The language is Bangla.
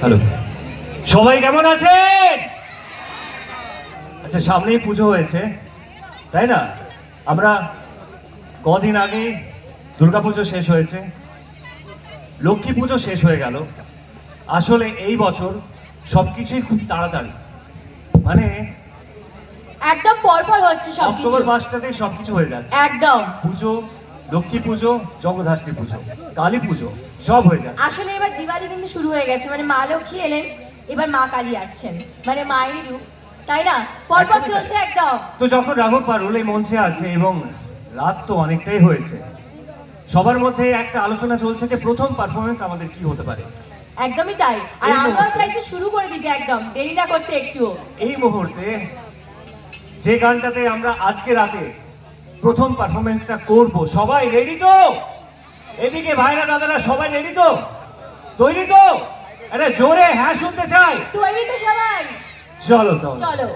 হ্যালো, সবাই কেমন আছেন? আচ্ছা, সামনেই পুজো হয়েছে, তাই না? আমরা কদিন আগে দুর্গাপুজো শেষ হয়েছে, লক্ষ্মী পুজো শেষ হয়ে গেল। আসলে এই বছর সবকিছুই খুব তাড়াতাড়ি, মানে একদম পরপর হচ্ছে সবকিছু। অক্টোবর মাসটাতেই সবকিছু হয়ে যাচ্ছে। একদম পুজো, লক্ষ্মী পুজো, জগদ্ধাত্রী পুজো, কালী পুজো, সব হয়ে যাচ্ছে। আসলে এবার দিওয়ালি কিন্তু শুরু হয়ে গেছে, মানে মা লক্ষ্মী এলেন, এবার মা কালী আসছেন, মানে মায়েরই রূপ, তাই না? পরপর একদমই চলছে তাই। একদম। তো যখন রাঘব পারুল এই মঞ্চে আছে এবং রাত তো অনেকটাই হয়েছে, সবার মধ্যে একটা আলোচনা চলছে যে প্রথম পারফরমেন্স আমাদের কি হতে পারে। একদমই তাই, আর এই আমরাও মুহূর্তে- চাইছি শুরু করে দিতে, একদম দেরি না করতে একটু। এই মুহূর্তে যে গানটাতে আমরা আজকে রাতে প্রথম পারফরমেন্সটা করব, সবাই রেডি তো? এদিকে ভাইরা দাদারা সবাই রেডি তো? তৈরি তো? আরে জোরে হ্যাঁ শুনতে চাই। তৈরি তো সবাই? চলো তো। চলো।